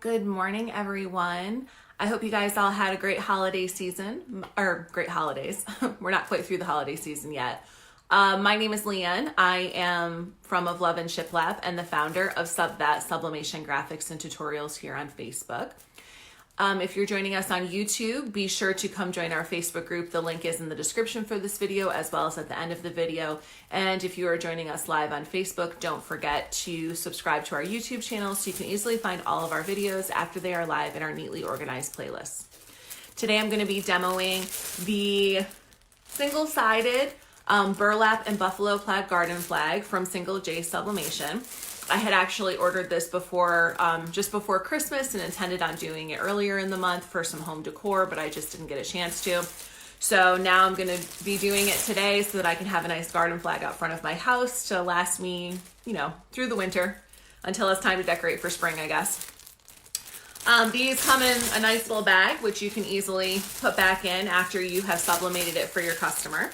Good morning, everyone. I hope you guys all had a great holiday season, or great holidays. We're not quite through the holiday season yet. My name is Leanne. I am from Of Love and Shiplap and the founder of Sublimation graphics and tutorials here on Facebook. If you're joining us on YouTube, be sure to come join our Facebook group. The link is in the description for this video as well as at the end of the video. And if you are joining us live on Facebook, don't forget to subscribe to our YouTube channel so you can easily find all of our videos after they are live in our neatly organized playlists. Today I'm going to be demoing the single-sided burlap and buffalo plaid garden flag from Single J Sublimation. I had actually ordered this before, just before Christmas, and intended on doing it earlier in the month for some home decor, but I just didn't get a chance to. So now I'm going to be doing it today so that I can have a nice garden flag out front of my house to last me, through the winter until it's time to decorate for spring, I guess. These come in a nice little bag, which you can easily put back in after you have sublimated it for your customer.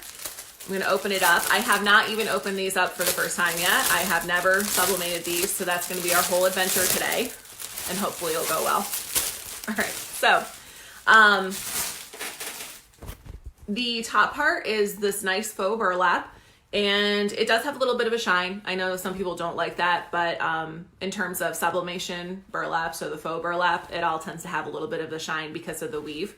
I'm going to open it up. I have not even opened these up for the first time yet. I have never sublimated these, so that's going to be our whole adventure today, and hopefully it'll go well. All right, so the top part is this nice faux burlap, and it does have a little bit of a shine. I know some people don't like that, but in terms of sublimation burlap, so the faux burlap, it all tends to have a little bit of the shine because of the weave.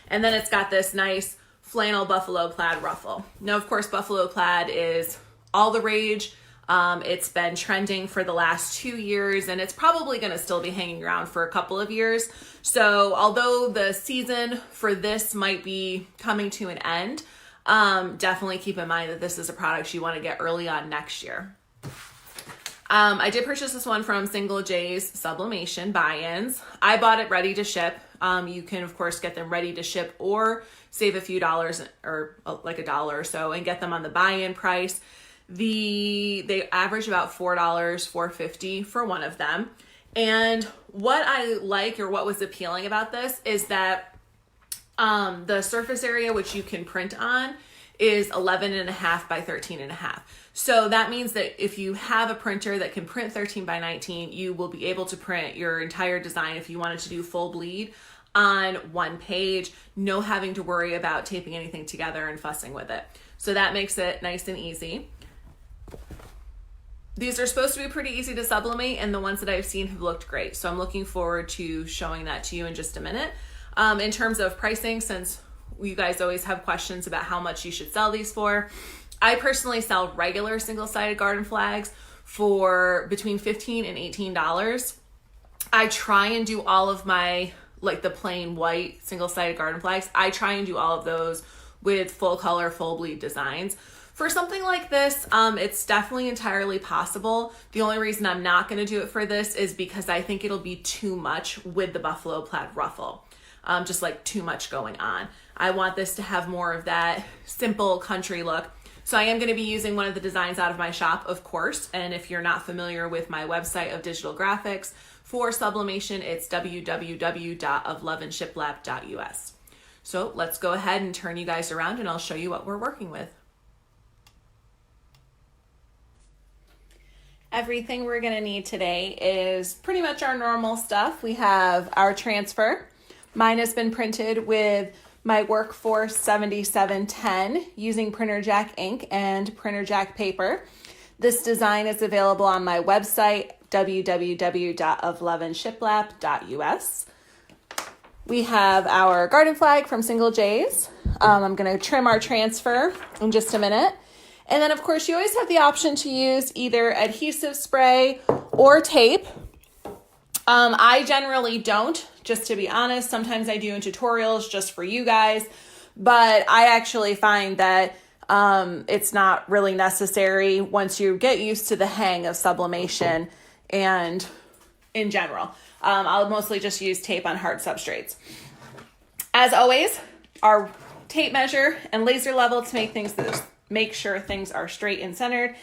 And then it's got this nice flannel buffalo plaid ruffle. Now, of course, buffalo plaid is all the rage. It's been trending for the last 2 years, and it's probably going to still be hanging around for a couple of years. So although the season for this might be coming to an end, definitely keep in mind that this is a product you want to get early on next year. I did purchase this one from Single J's Sublimation buy-ins. I bought it ready to ship. You can, of course, get them ready to ship or save a few dollars or like $1 or so and get them on the buy-in price. They average about $4, $4.50 for one of them. And what I like, or what was appealing about this, is that the surface area which you can print on is 11.5 by 13.5. So that means that if you have a printer that can print 13 by 19, you will be able to print your entire design if you wanted to do full bleed on one page, no having to worry about taping anything together and fussing with it. So that makes it nice and easy. These are supposed to be pretty easy to sublimate, and the ones that I've seen have looked great. So I'm looking forward to showing that to you in just a minute. In terms of pricing, since you guys always have questions about how much you should sell these for, I personally sell regular single-sided garden flags for between $15 and $18. I try and do all of my, like the plain white single-sided garden flags, I try and do all of those with full color, full bleed designs. For something like this, it's definitely entirely possible. The only reason I'm not going to do it for this is because I think it'll be too much with the buffalo plaid ruffle. Just like too much going on. I want this to have more of that simple country look. So I am going to be using one of the designs out of my shop, of course. And if you're not familiar with my website of digital graphics for sublimation, it's www.ofloveandshiplap.us. So let's go ahead and turn you guys around and I'll show you what we're working with. Everything we're going to need today is pretty much our normal stuff. We have our transfer. Mine has been printed with my Workforce 7710 using Printer Jack ink and Printer Jack paper. This design is available on my website, www.ofloveandshiplap.us. We have our garden flag from Single J's. I'm going to trim our transfer in just a minute. And then, of course, you always have the option to use either adhesive spray or tape. I generally don't, just to be honest. Sometimes I do in tutorials just for you guys, but I actually find that it's not really necessary once you get used to the hang of sublimation and in general. I'll mostly just use tape on hard substrates. As always, our tape measure and laser level to make sure things are straight and centered,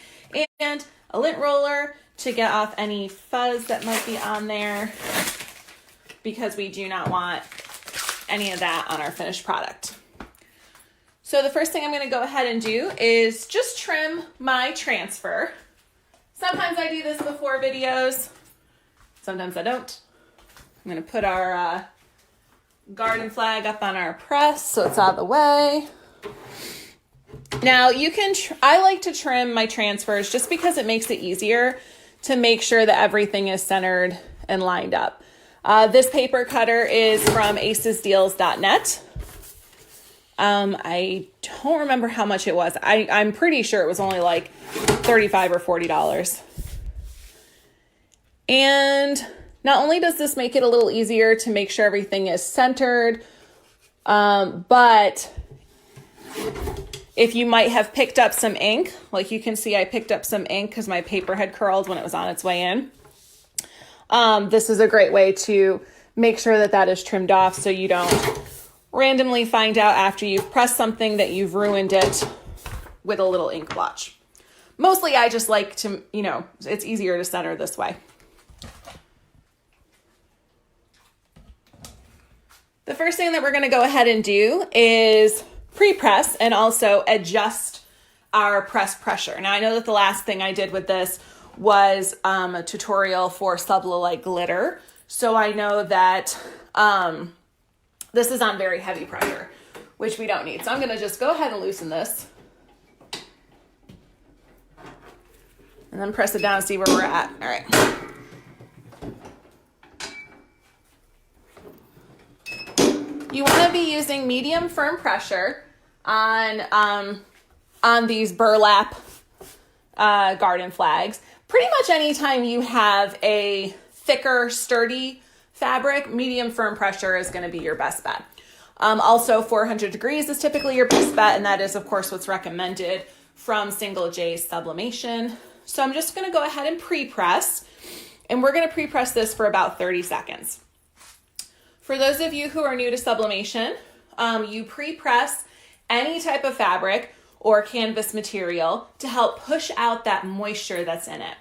and a lint roller to get off any fuzz that might be on there, because we do not want any of that on our finished product. So the first thing I'm going to go ahead and do is just trim my transfer. Sometimes I do this before videos, sometimes I don't. I'm gonna put our garden flag up on our press so it's out of the way. Now you can, I like to trim my transfers just because it makes it easier to make sure that everything is centered and lined up. This paper cutter is from acesdeals.net. I don't remember how much it was. I'm pretty sure it was only like $35 or $40. And not only does this make it a little easier to make sure everything is centered, but if you might have picked up some ink, like you can see I picked up some ink because my paper had curled when it was on its way in. This is a great way to make sure that that is trimmed off so you don't randomly find out after you've pressed something that you've ruined it with a little ink blotch. Mostly I just like to, you know, it's easier to center this way. The first thing that we're going to go ahead and do is pre-press and also adjust our press pressure. Now I know that the last thing I did with this was a tutorial for Sublimate glitter. So I know that this is on very heavy pressure, which we don't need. So I'm going to just go ahead and loosen this. And then press it down and see where we're at. All right. You want to be using medium firm pressure on these burlap garden flags. Pretty much anytime you have a thicker, sturdy fabric, medium firm pressure is going to be your best bet. Also, 400 degrees is typically your best bet, and that is, of course, what's recommended from Single J's Sublimation. So I'm just going to go ahead and pre-press, and we're going to pre-press this for about 30 seconds. For those of you who are new to sublimation, you pre-press any type of fabric or canvas material to help push out that moisture that's in it.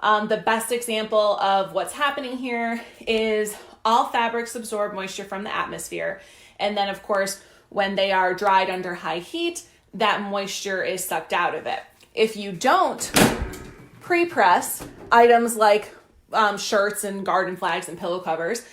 The best example of what's happening here is all fabrics absorb moisture from the atmosphere. And then, of course, when they are dried under high heat, that moisture is sucked out of it. If you don't pre-press items like shirts and garden flags and pillow covers,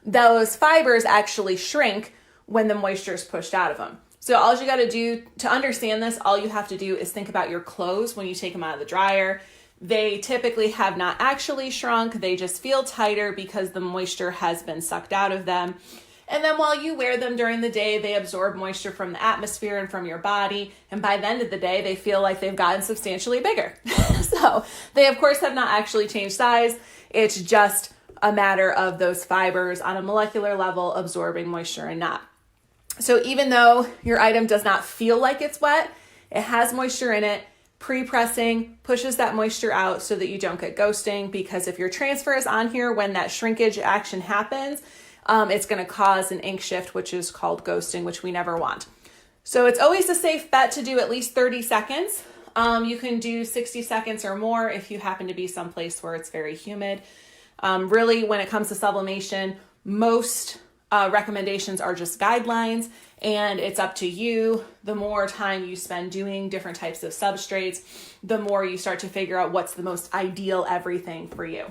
those fibers actually shrink when the moisture is pushed out of them. So all you got to do to understand this, all you have to do is think about your clothes when you take them out of the dryer. They typically have not actually shrunk. They just feel tighter because the moisture has been sucked out of them. And then while you wear them during the day, they absorb moisture from the atmosphere and from your body. And by the end of the day, they feel like they've gotten substantially bigger. So they, of course, have not actually changed size. It's just a matter of those fibers on a molecular level absorbing moisture and not. So even though your item does not feel like it's wet, it has moisture in it. Pre-pressing pushes that moisture out so that you don't get ghosting, because if your transfer is on here when that shrinkage action happens, it's going to cause an ink shift, which is called ghosting, which we never want. So it's always a safe bet to do at least 30 seconds. You can do 60 seconds or more if you happen to be someplace where it's very humid. Really, when it comes to sublimation, most recommendations are just guidelines, and it's up to you. The more time you spend doing different types of substrates, the more you start to figure out what's the most ideal everything for you.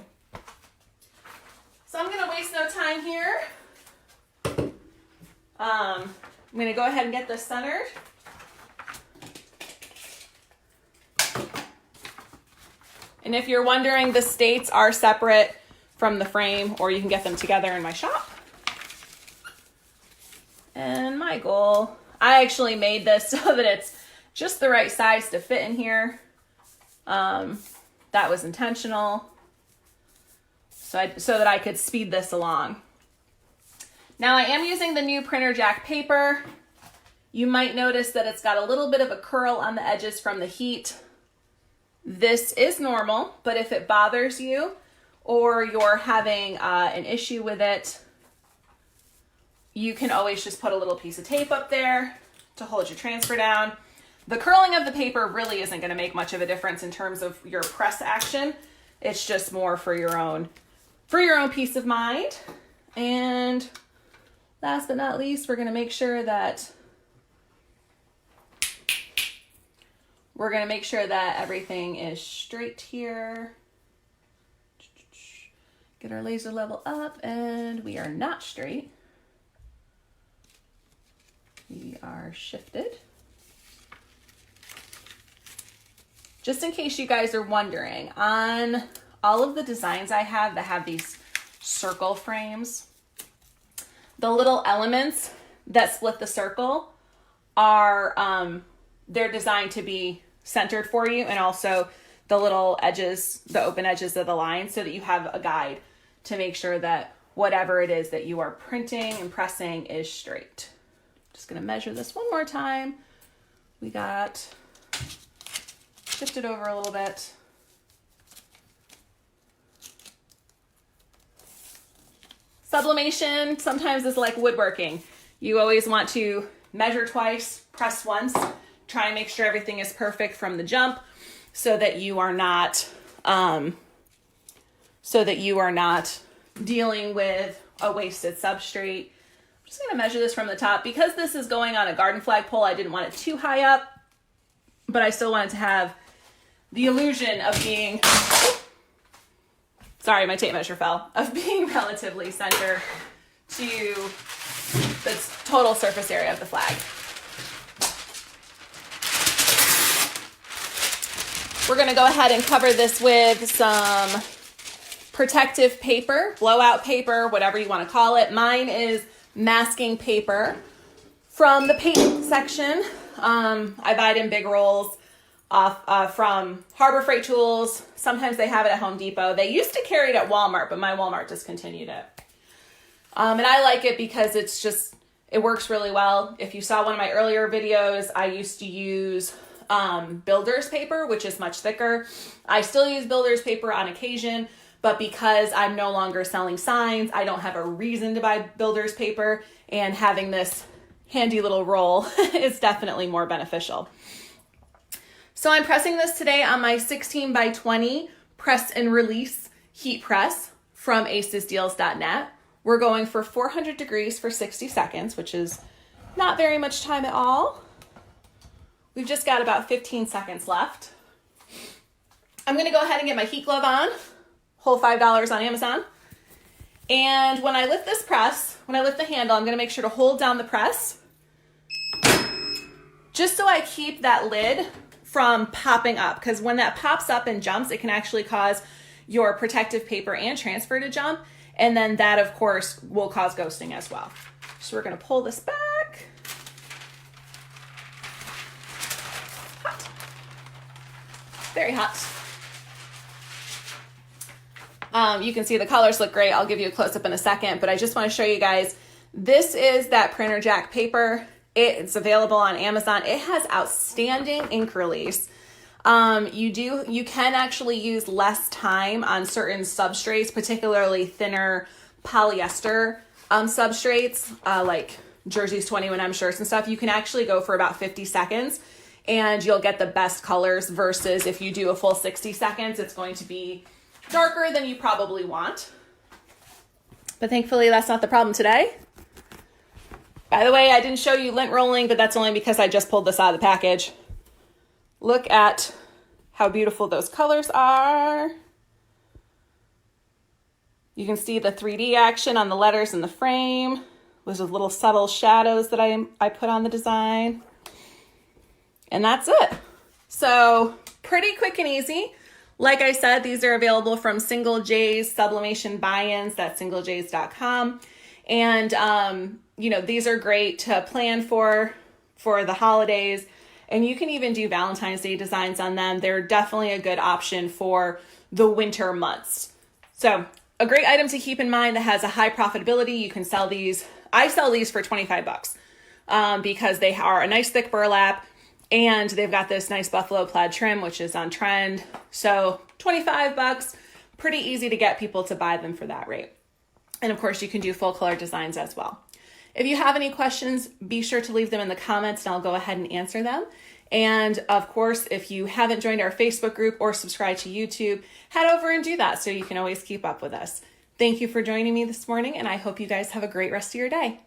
So I'm going to waste no time here. I'm going to go ahead and get this centered. And if you're wondering, the states are separate from the frame, or you can get them together in my shop. And my goal, I actually made this so that it's just the right size to fit in here. That was intentional, so that I could speed this along. Now I am using the new printer jack paper. You might notice that it's got a little bit of a curl on the edges from the heat. This is normal, but if it bothers you or you're having an issue with it, you can always just put a little piece of tape up there to hold your transfer down. The curling of the paper really isn't going to make much of a difference in terms of your press action. It's just more for your own peace of mind. And last but not least, we're going to make sure that everything is straight here. Get our laser level up, and we are not straight. We are shifted. Just in case you guys are wondering, on all of the designs I have that have these circle frames, the little elements that split the circle are, they're designed to be centered for you, and also the little edges, the open edges of the line, so that you have a guide to make sure that whatever it is that you are printing and pressing is straight. Just gonna measure this one more time. We got shifted over a little bit. Sublimation sometimes is like woodworking. You always want to measure twice, press once, try and make sure everything is perfect from the jump, so that you are not dealing with a wasted substrate. I'm just gonna measure this from the top. Because this is going on a garden flagpole, I didn't want it too high up, but I still wanted to have the illusion of being, sorry, my tape measure fell, of being relatively center to the total surface area of the flag. We're gonna go ahead and cover this with some protective paper, blowout paper, whatever you wanna call it. Mine is masking paper from the paint section. I buy it in big rolls off from Harbor Freight Tools. Sometimes they have it at Home Depot. They used to carry it at Walmart, but my Walmart discontinued it. And I like it because it works really well. If you saw one of my earlier videos, I used to use builder's paper, which is much thicker. I still use builder's paper on occasion, but because I'm no longer selling signs, I don't have a reason to buy builder's paper, and having this handy little roll is definitely more beneficial. So I'm pressing this today on my 16 by 20 PressNRelease heat press from acesdeals.net. We're going for 400 degrees for 60 seconds, which is not very much time at all. We've just got about 15 seconds left. I'm gonna go ahead and get my heat glove on, whole $5 on Amazon. And when I lift this press, when I lift the handle, I'm gonna make sure to hold down the press, just so I keep that lid from popping up, because when that pops up and jumps, it can actually cause your protective paper and transfer to jump, and then that, of course, will cause ghosting as well. So we're gonna pull this back. Hot. Very hot. You can see the colors look great. I'll give you a close-up in a second, but I just want to show you guys, this is that printer jack paper. It's available on Amazon. It has outstanding ink release. You can actually use less time on certain substrates, particularly thinner polyester substrates, like Jersey's 21M shirts and stuff. You can actually go for about 50 seconds and you'll get the best colors, versus if you do a full 60 seconds, it's going to be darker than you probably want. But thankfully that's not the problem today. By the way, I didn't show you lint rolling, but that's only because I just pulled this out of the package. Look at how beautiful those colors are. You can see the 3D action on the letters in the frame. Those are little subtle shadows that I put on the design. And that's it. So pretty quick and easy. Like I said, these are available from Single J's Sublimation buy-ins. That's singlej's.com. And, these are great to plan for the holidays. And you can even do Valentine's Day designs on them. They're definitely a good option for the winter months. So a great item to keep in mind that has a high profitability. You can sell these. I sell these for $25 because they are a nice thick burlap, and they've got this nice buffalo plaid trim, which is on trend. So $25, pretty easy to get people to buy them for that rate. And of course you can do full color designs as well. If you have any questions, be sure to leave them in the comments and I'll go ahead and answer them. And of course, if you haven't joined our Facebook group or subscribed to YouTube, head over and do that so you can always keep up with us. Thank you for joining me this morning, and I hope you guys have a great rest of your day.